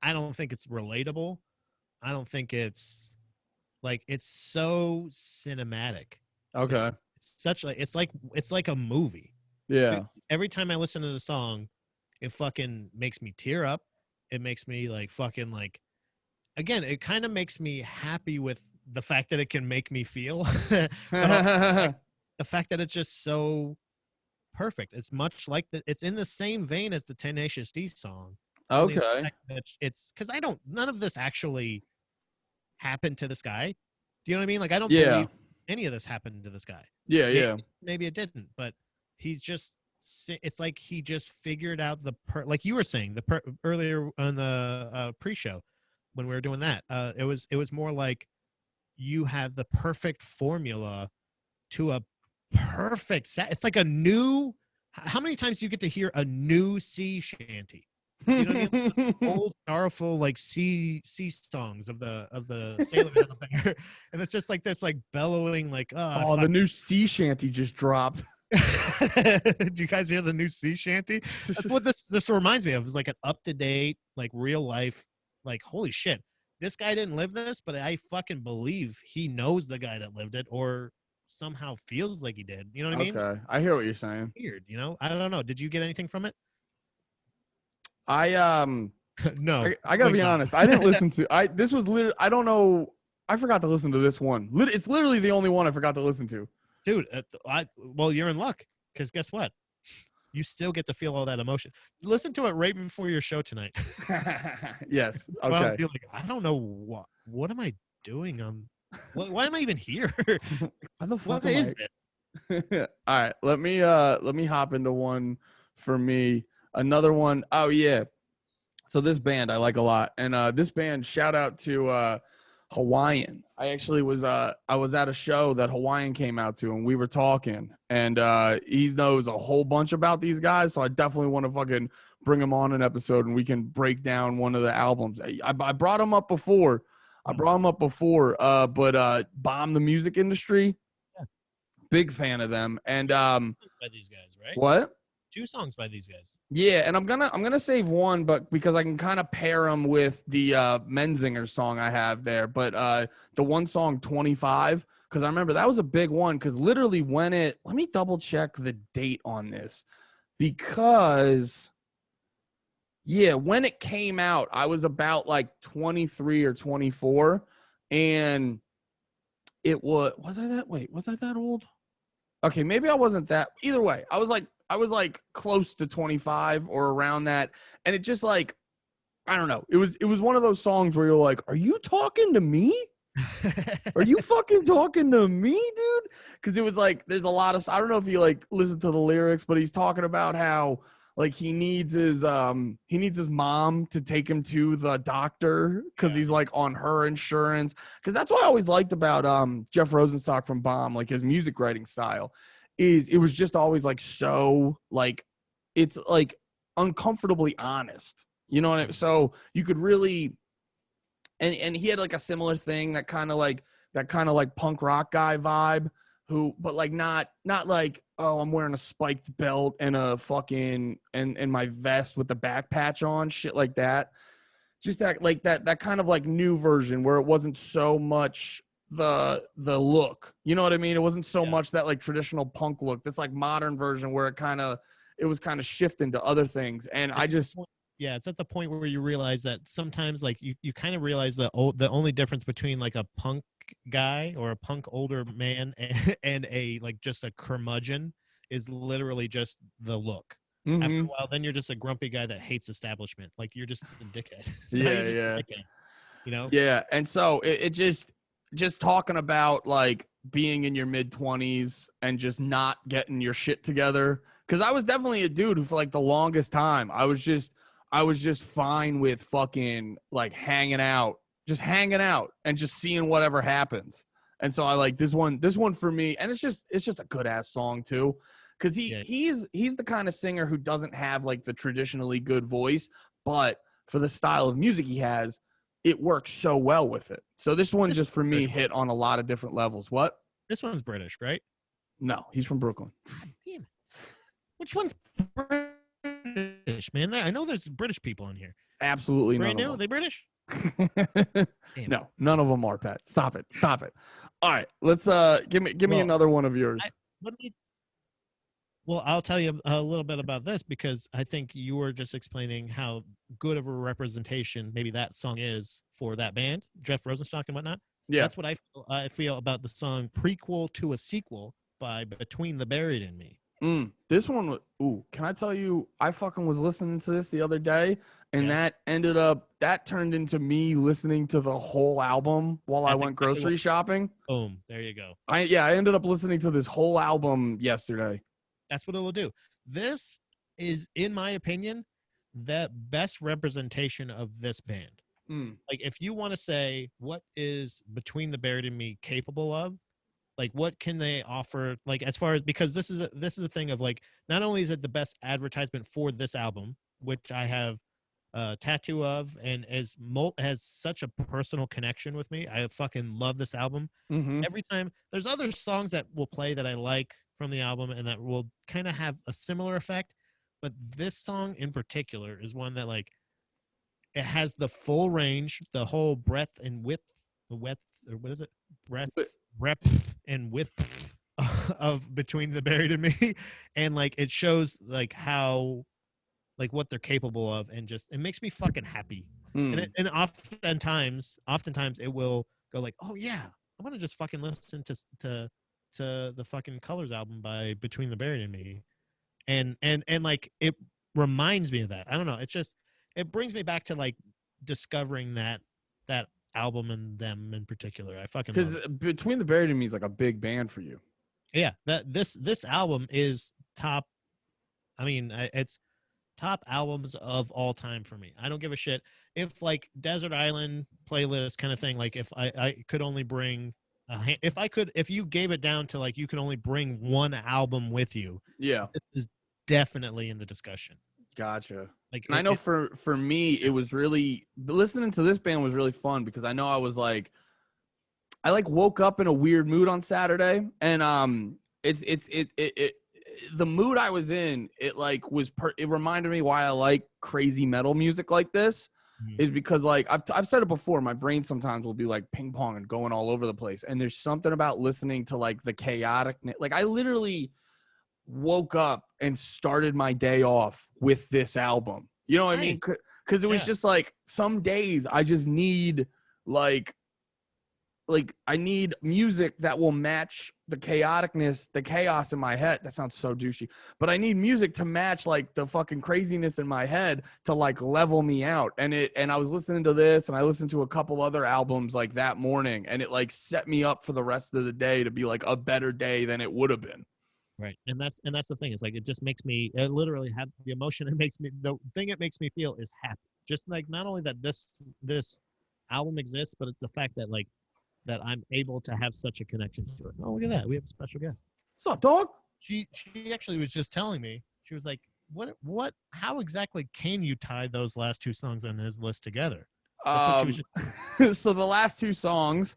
I don't think it's relatable. I don't think it's Like it's so cinematic. It's Okay. such like it's like a movie. Yeah. Every time I listen to the song, it fucking makes me tear up. It makes me like fucking like again, it kind of makes me happy with the fact that it can make me feel, but also like the fact that it's just so perfect. It's much like it's in the same vein as the Tenacious D song. In the Okay. fact that it's because I don't none of this actually happened to this guy. Do you know what I mean? Like I don't Yeah. believe any of this happened to this guy. Yeah. Maybe Yeah. maybe it didn't, but he's just it's like he just figured out like you were saying earlier on the pre-show when we were doing that. It was more like you have the perfect formula to a perfect set. It's like a new. How many times do you get to hear a new sea shanty? You know what I mean? Like those old sorrowful like sea songs of the sailorman up there, and it's just like this like bellowing like I Oh, the new sea shanty just dropped. Did you guys hear the new sea shanty? That's what this reminds me of. It's like an up to date, like real life, like holy shit. This guy didn't live this, but I fucking believe he knows the guy that lived it, or somehow feels like he did. You know what I mean? Okay, I hear what you're saying. Weird, you know? I don't know. Did you get anything from it? I No. I gotta be honest. I didn't listen to. This was literally. I don't know. I forgot to listen to this one. It's literally the only one I forgot to listen to. Dude, well, you're in luck because guess what? You still get to feel all that emotion. Listen to it right before your show tonight. Yes. Well, Okay. be like, I don't know what am I doing on why am I even here? Why the fuck What am is I? it? All right. Let me hop into one for me. Another one. Oh yeah. So this band I like a lot, and this band, shout out to Hawaiian. I was at a show that Hawaiian came out to, and we were talking, and he knows a whole bunch about these guys, so I definitely want to fucking bring him on an episode, and we can break down one of the albums. I brought him up before. But Bomb the Music Industry, Yeah. big fan of them, and By these guys, right? what? 2 songs by these guys. Yeah, and I'm gonna save one, but because I can kind of pair them with the Menzinger song I have there. But the one song 25, because I remember that was a big one. Because literally let me double check the date on this, because yeah, when it came out, I was about like 23 or 24, and it was I that wait was I that old? Okay, maybe I wasn't that. Either way, I was like close to 25 or around that, and it just like I don't know. It was one of those songs where you're like, "Are you talking to me? Are you fucking talking to me, dude?" Because it was like there's a lot of I don't know if you like listen to the lyrics, but he's talking about how like he needs his mom to take him to the doctor because Yeah. he's like on her insurance. Because that's what I always liked about Jeff Rosenstock from Bomb, like his music writing style, is it was just always like so like it's like uncomfortably honest. You know what I mean? So you could really and he had like a similar thing that kind of like punk rock guy vibe who but like not like oh I'm wearing a spiked belt and a fucking and my vest with the back patch on shit like that, just that kind of like new version where it wasn't so much the look, you know what I mean? It wasn't so Yeah. much that like traditional punk look, this like modern version where it was kind of shifting to other things, and I just Yeah, it's at the point where you realize that sometimes like you kind of realize the only difference between like a punk guy or a punk older man and a like just a curmudgeon is literally just the look. After a mhm. while, then you're just a grumpy guy that hates establishment. Like you're just a dickhead. Now Yeah, you're just yeah. a dickhead, you know? Yeah, and so it just talking about like being in your mid 20s and just not getting your shit together, cuz I was definitely a dude who for like the longest time I was just fine with fucking like hanging out and just seeing whatever happens. And so I like this one for me, and it's just a good ass song too, cuz Yeah. he's the kind of singer who doesn't have like the traditionally good voice, but for the style of music he has, it works so well with it. So this one This just for me British, hit on a lot of different levels. What? this one's British, right? No, he's from Brooklyn. God damn it. Which one's British, man? I know there's British people in here. Absolutely none Brand of new? Are them. they British? Damn. No, none of them are, Pat. Stop it. Stop it. All right, let's give me Well, another one of yours. Let me. Well, I'll tell you a little bit about this because I think you were just explaining how good of a representation maybe that song is for that band, Jeff Rosenstock and whatnot. Yeah. That's what I feel about the song "Prequel to a Sequel" by Between the Buried and Me. This one, can I tell you, I fucking was listening to this the other day, and Yeah. that turned into me listening to the whole album while I That's went exactly grocery shopping. Boom. There you go. I ended up listening to this whole album yesterday. That's what it will do. This is, in my opinion, the best representation of this band. Like, if you want to say what is Between the Buried and Me capable of, like what can they offer, like as far as, because this is a thing of like, not only is it the best advertisement for this album, which I have a tattoo of and has such a personal connection with me. I fucking love this album. Every time there's other songs that will play that I like from the album and that will kind of have a similar effect, but this song in particular is one that, like, it has the full range, the whole breadth and width, the width, or what is it? Breadth and width of Between the Buried and Me. And like it shows like how, like what they're capable of, and just it makes me fucking happy. And oftentimes it will go like, oh yeah, I want to just fucking listen to the fucking Colors album by Between the Buried and Me. And like it reminds me of that. I don't know. It brings me back to like discovering that album and them in particular. I fucking love Because Between the Buried and Me is like a big band for you. Yeah, this album is top. I mean, it's top albums of all time for me. I don't give a shit if like Desert Island playlist kind of thing. Like if I could only bring if you gave it down to like you could only bring one album with you. Yeah, This is definitely in the discussion. gotcha. Like And I know for me, it was really, listening to this band was really fun because I know I was like, I like woke up in a weird mood on Saturday, and it the mood I was in, it like it reminded me why I like crazy metal music like this. Is because like I've said it before, my brain sometimes will be like ping pong and going all over the place, and there's something about listening to like the chaotic, like I literally woke up and started my day off with this album. You know what I mean? Because it was just like some days I just need like I need music that will match the chaoticness, the chaos in my head. That sounds so douchey, but I need music to match like the fucking craziness in my head to like level me out. And I was listening to this, and I listened to a couple other albums like that morning, and it like set me up for the rest of the day to be like a better day than it would have been. Right. And that's the thing. It's like it just makes me, it literally have the emotion it makes me, the thing it makes me feel is happy. Just like not only that this album exists, but it's the fact that like that I'm able to have such a connection to it. Oh, look at that. We have a special guest. What's up, dog? She actually was just telling me, she was like, how exactly can you tie those last two songs on his list together? So the last two songs,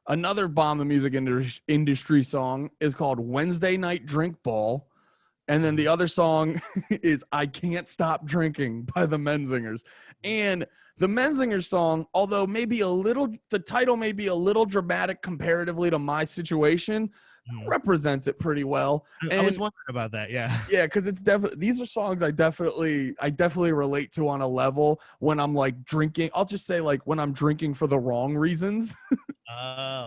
another Bomb the Music Industry song is called Wednesday Night Drink Ball. And then the other song is I Can't Stop Drinking by the Menzingers. And the Menzingers song, although the title may be a little dramatic comparatively to my situation, represents it pretty well. I was wondering about that. Yeah. Yeah, because it's definitely, these are songs I definitely relate to on a level when I'm like drinking. I'll just say like when I'm drinking for the wrong reasons.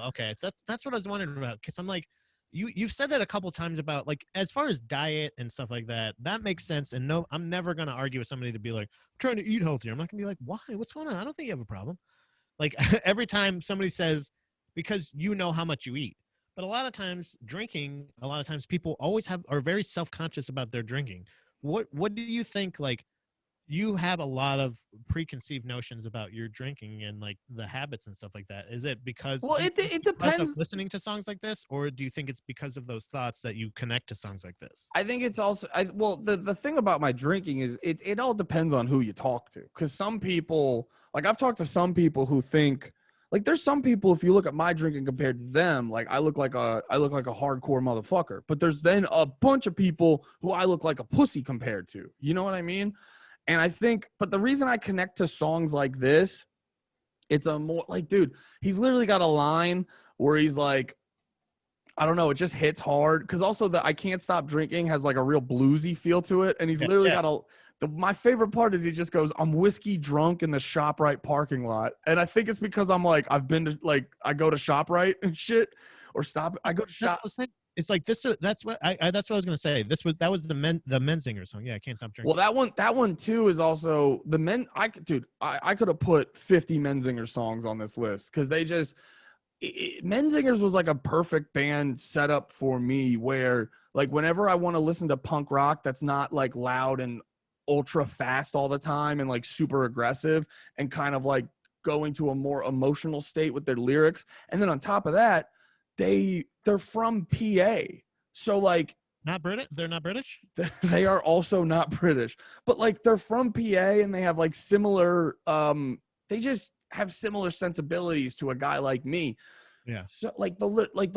Okay. That's what I was wondering about, because I'm like, you've said that a couple times about like as far as diet and stuff like that. That makes sense. And no, I'm never gonna argue with somebody to be like, I'm trying to eat healthier. I'm not gonna be like, why? What's going on? I don't think you have a problem. Like every time somebody says, because you know how much you eat. But a lot of times drinking, a lot of times people always are very self-conscious about their drinking. What do you think, like, you have a lot of preconceived notions about your drinking and like the habits and stuff like that. Is it because it depends listening to songs like this, or do you think it's because of those thoughts that you connect to songs like this? I think it's also the thing about my drinking is it all depends on who you talk to, because some people, like I've talked to some people who think like there's some people, if you look at my drinking compared to them, like I look like a hardcore motherfucker, but there's then a bunch of people who I look like a pussy compared to. You know what I mean? And I think, but the reason I connect to songs like this It's a more like, dude, he's literally got a line where he's like, I don't know, it just hits hard. Because also the I Can't Stop Drinking has like a real bluesy feel to it. And he's Yeah, literally yeah. got my favorite part is he just goes, I'm whiskey drunk in the ShopRite parking lot. And I think it's because I'm like, I've been to like, I go to ShopRite and shit or stop. I go to That's shop. the thing. It's like this. That's what that's what I was gonna say. That was the Menzinger song. Yeah, I can't stop Well, drinking. that one too is also the men. I could have put 50 Menzinger songs on this list because they just Menzingers was like a perfect band setup for me where like whenever I want to listen to punk rock that's not like loud and ultra fast all the time and like super aggressive and kind of like going to a more emotional state with their lyrics. And then on top of that, they're from PA. So like Not British. They're not British. they are also not British, but like they're from PA and they have like similar they just have similar sensibilities to a guy like me. Yeah. So like they'll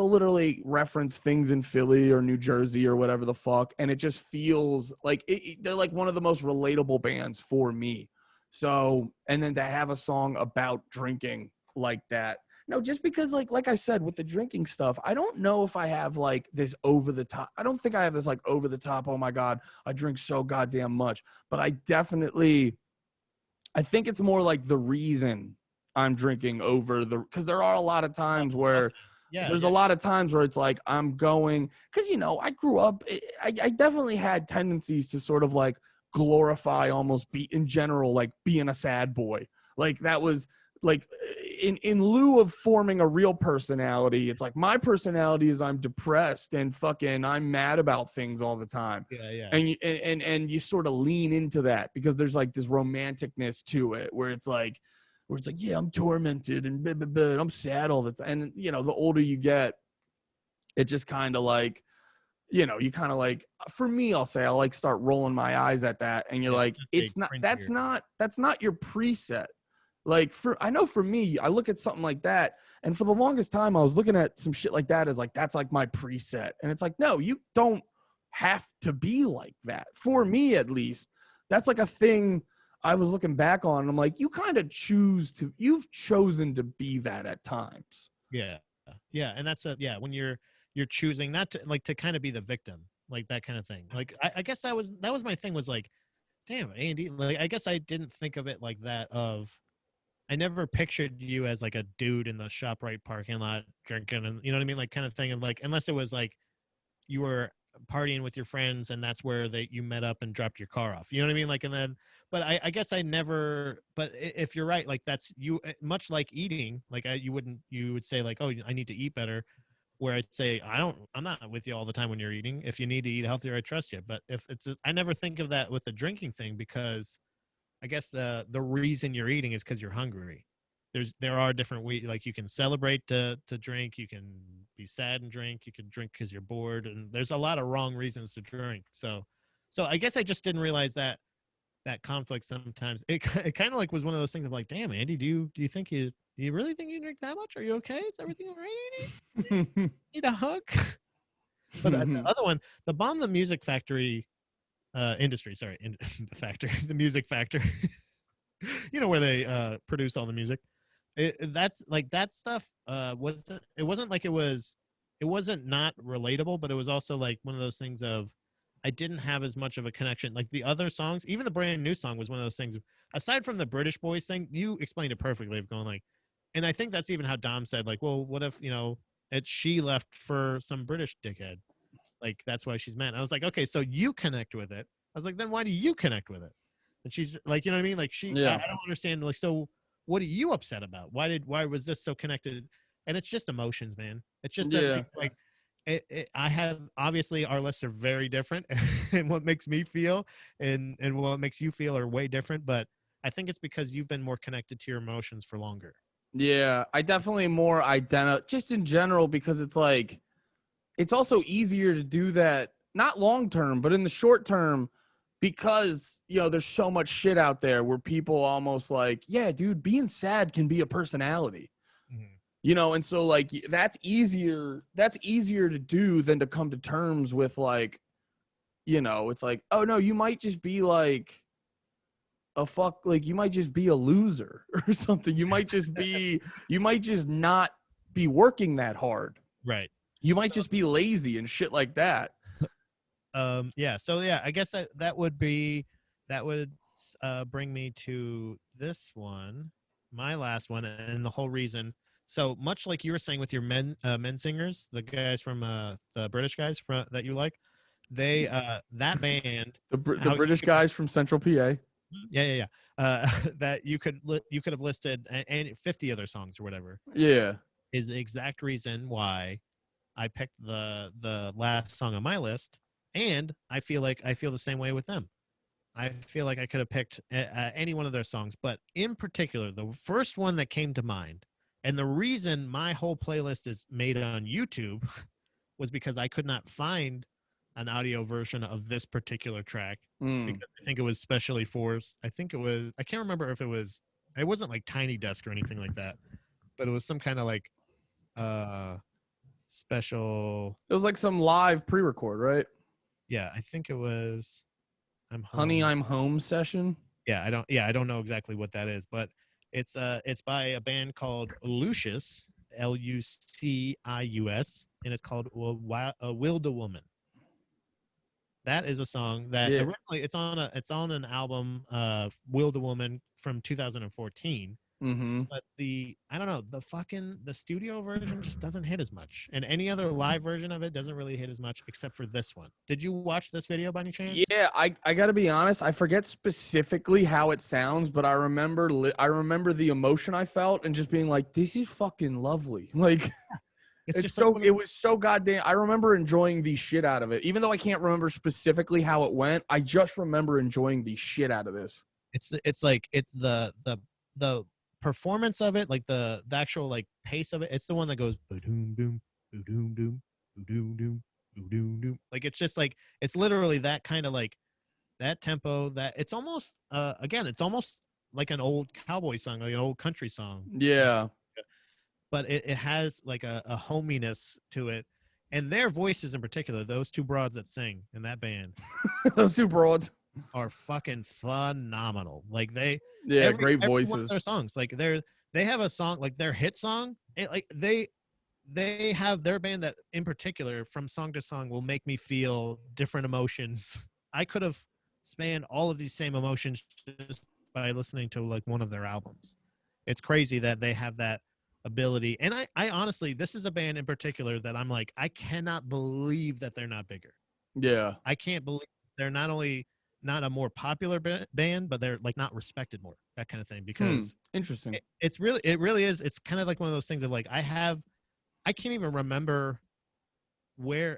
literally reference things in Philly or New Jersey or whatever the fuck, and it just feels like they're like one of the most relatable bands for me. So, and then to have a song about drinking like that. No, just because like I said with the drinking stuff, I don't know if I have like this over the top. I don't think I have this like over the top, oh my God, I drink so goddamn much. But I think it's more like the reason I'm drinking over because there are a lot of times Okay. where Yeah. there's a lot of times where it's like I'm going because I grew up. I definitely had tendencies to sort of like glorify almost be in general like being a sad boy. Like that was like in lieu of forming a real personality. It's like my personality is I'm depressed and fucking I'm mad about things all the time. Yeah. Yeah. And you sort of lean into that because there's like this romanticness to it where it's like yeah, I'm tormented and blah, blah, blah, and I'm sad all the time. And the older you get, it just kind of like you kind of like for me I'll say I'll like start rolling my eyes at that and you're Yeah. like Just a it's not cringier. that's not your preset. Like I know for me I look at something like that and for the longest time I was looking at some shit like that as like that's like my preset and it's like no, you don't have to be like that. For me at least, that's like a thing I was looking back on and I'm like you kind of you've chosen to be that at times. Yeah. Yeah. And that's when you're choosing not to like to kind of be the victim, like that kind of thing. Like I guess that was my thing was like, damn, Andy, like I guess I didn't think of it like that I never pictured you as like a dude in the ShopRite parking lot drinking and you know what I mean? Like kind of thing. And like, unless it was like you were partying with your friends and that's where you met up and dropped your car off. You know what I mean? Like, and then, but I guess I never, but if you're right, like that's you, much like eating, like you would say like, oh, I need to eat better. Where I'd say, I'm not with you all the time when you're eating. If you need to eat healthier, I trust you. But if I never think of that with the drinking thing because I guess the reason you're eating is because you're hungry. There are different ways, like you can celebrate to drink, you can be sad and drink, you can drink because you're bored, and there's a lot of wrong reasons to drink. So I guess I just didn't realize that conflict sometimes. It kind of like was one of those things of like, damn, Andy, do you think do you really think you drink that much? Are you okay? Is everything all right, Andy? Need a hug? But the other one, the Bomb the Music Factory industry, sorry, the factory, the music factory. Where they produce all the music. That's like that stuff wasn't it wasn't like it wasn't not relatable, but it was also like one of those things of I didn't have as much of a connection. Like the other songs, even the brand new song was one of those things. Aside from the British boys thing, you explained it perfectly of going like, and I think that's even how Dom said, like, well, what if, she left for some British dickhead? Like that's why she's mad. I was like, okay, so you connect with it. I was like, then why do you connect with it? And she's like, you know what I mean? Like I Yeah. don't understand. Like, so what are you upset about? Why was this so connected? And it's just emotions, man. It's just that Yeah. like I have obviously our lists are very different and what makes me feel and what makes you feel are way different. But I think it's because you've been more connected to your emotions for longer. Yeah, I definitely more just in general because it's like it's also easier to do that not long term, but in the short term because there's so much shit out there where people almost like, yeah, dude, being sad can be a personality. Mhm. And so like that's easier to do than to come to terms with like, it's like, oh no, you might just be like you might just be a loser or something. You might just not be working that hard. Right. You might just be lazy and shit like that. Yeah. So yeah, I guess that would bring me to this one, my last one, and the whole reason. So much like you were saying with your men singers, the guys from the British guys from that you like, they that band, The British guys from Central PA. yeah. That you could have listed and 50 other songs or whatever. Yeah. Is the exact reason why I picked the last song on my list, and I feel the same way with them. I feel like I could have picked any one of their songs, but in particular, the first one that came to mind, and the reason my whole playlist is made on YouTube was because I could not find an audio version of this particular track because I think it was specially forced. I think it was, I can't remember if it wasn't like Tiny Desk or anything like that, but it was some kind of like special. It was like some live pre-record, right? Yeah, I think it was I'm Home. Honey, I'm Home session. Yeah, I don't know exactly what that is, but it's by a band called Lucius, Lucius, and it's called Will the Woman. That is a song that originally it's on an album, Will the Woman from 2014. Mm-hmm. But I don't know, the studio version just doesn't hit as much, and any other live version of it doesn't really hit as much except for this one. Did you watch this video by any chance? Yeah, I gotta be honest, I forget specifically how it sounds, but I remember the emotion I felt and just being like, this is fucking lovely. Like, it was so goddamn. I remember enjoying the shit out of it, even though I can't remember specifically how it went. I just remember enjoying the shit out of this. It's the performance of it, like the actual like pace of it. It's the one that goes boom boom boom boom boom boom boom boom boom. Like it's just like it's literally that kind of like that tempo. That it's almost again, it's almost like an old cowboy song, like an old country song. Yeah. But it has like a hominess to it, and their voices in particular, those two broads that sing in that band, those two broads are fucking phenomenal. Like great voices. One of their songs, like they have a song like their hit song, like they have their band that in particular from song to song will make me feel different emotions. I could have spanned all of these same emotions just by listening to like one of their albums. It's crazy that they have that ability. And I honestly, this is a band in particular that I'm like, I cannot believe that they're not bigger. Yeah. I can't believe they're not only not a more popular band, but they're like not respected more, that kind of thing. Because interesting. It really is. It's kind of like one of those things of like, I can't even remember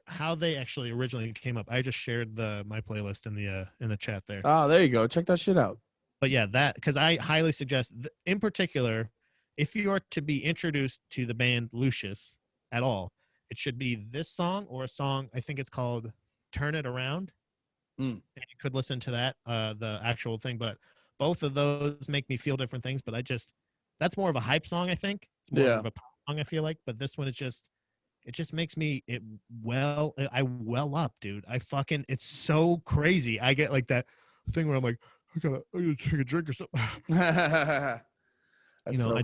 how they actually originally came up. I just shared my playlist in the chat there. Oh, there you go. Check that shit out. But yeah, because I highly suggest, in particular, if you are to be introduced to the band Lucius at all, it should be this song or a song, I think it's called Turn It Around. And you could listen to that, the actual thing. But both of those make me feel different things. But that's more of a hype song, I think. It's more of a pop song, I feel like. But this one is it just makes me, I well up, dude. It's so crazy. I get like that thing where I'm like, I gotta take a drink or something. That's so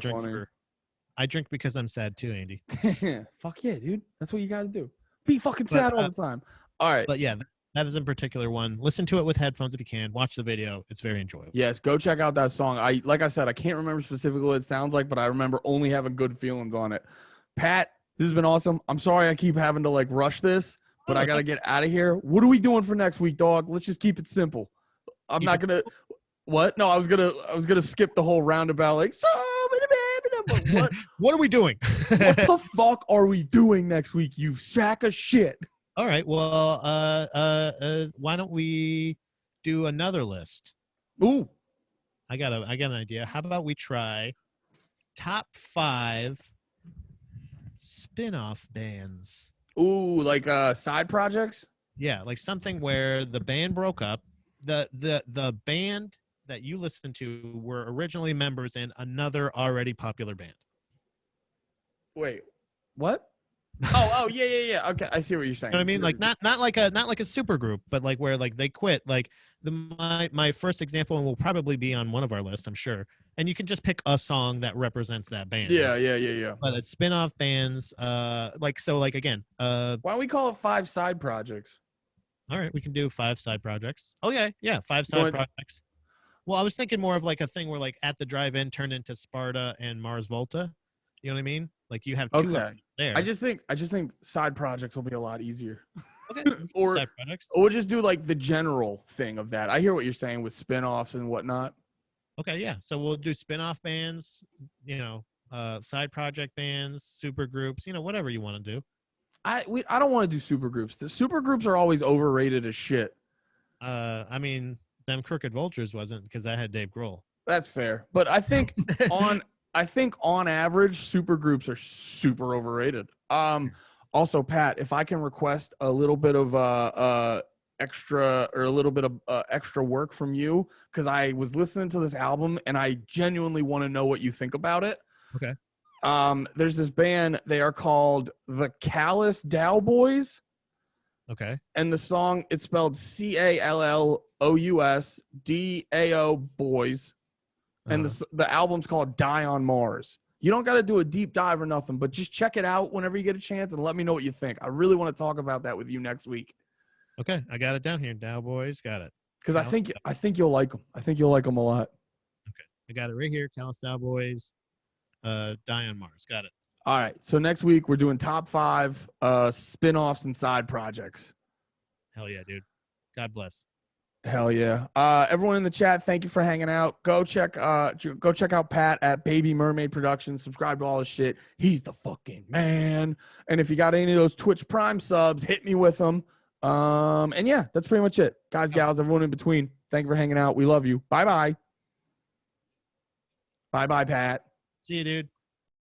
I drink because I'm sad too, Andy. Fuck yeah, dude. That's what you got to do. Be fucking sad all the time. All right. But yeah, that is in particular one. Listen to it with headphones if you can. Watch the video. It's very enjoyable. Yes, go check out that song. Like I said, I can't remember specifically what it sounds like, but I remember only having good feelings on it. Pat, this has been awesome. I'm sorry I keep having to like rush this, but I got to get out of here. What are we doing for next week, dog? Let's just keep it simple. I'm not going to what? No, I was going to skip the whole roundabout like what are we doing? What the fuck are we doing next week, you sack of shit? All right. Well, why don't we do another list? Ooh. I got an idea. How about we try top 5 spin-off bands? Ooh, like side projects? Yeah, like something where the band broke up. The band that you listened to were originally members in another already popular band. Wait, what? Oh, yeah. Okay, I see what you're saying. You know what I mean? Like not like a super group, but like where like they quit. Like my first example, and will probably be on one of our lists, I'm sure. And you can just pick a song that represents that band. Yeah, Right? yeah. But it's spin-off bands. Like so, like again. Why don't we call it 5 side projects? All right, we can do 5 side projects. Okay, yeah, 5 You side want, projects. Well, I was thinking more of like a thing where like at the drive-in turned into Sparta and Mars Volta. You know what I mean? Like you have two of okay. them there. I just think side projects will be a lot easier. Okay, we can do or side projects. or we'll just do like the general thing of that. I hear what you're saying with spin-offs and whatnot. Okay, yeah. So we'll do spin-off bands, side project bands, super groups, whatever you want to do. I don't want to do super groups. The super groups are always overrated as shit. I mean, them Crooked Vultures wasn't because I had Dave Grohl. That's fair. But I think on average, super groups are super overrated. Also, Pat, if I can request a little bit of extra or a little bit of extra work from you, because I was listening to this album and I genuinely want to know what you think about it. Okay. There's this band, they are called the Callous Dow Boys. Okay. And the song, it's spelled CALLOUSDAO Boys. And the album's called Die on Mars. You don't got to do a deep dive or nothing, but just check it out whenever you get a chance and let me know what you think. I really want to talk about that with you next week. Okay, I got it down here. Dow Boys, got it. Because I think you'll like them. I think you'll like them a lot. Okay, I got it right here. Callous Dow Boys, Die on Mars, got it. All right, so next week we're doing top 5 spin-offs and side projects. Hell yeah, dude. God bless. Hell yeah. Everyone in the chat, thank you for hanging out. Go check out Pat at Baby Mermaid Productions. Subscribe to all his shit. He's the fucking man. And if you got any of those Twitch Prime subs, hit me with them. And yeah, that's pretty much it. Guys, gals, everyone in between. Thank you for hanging out. We love you. Bye-bye. Bye-bye, Pat. See you, dude.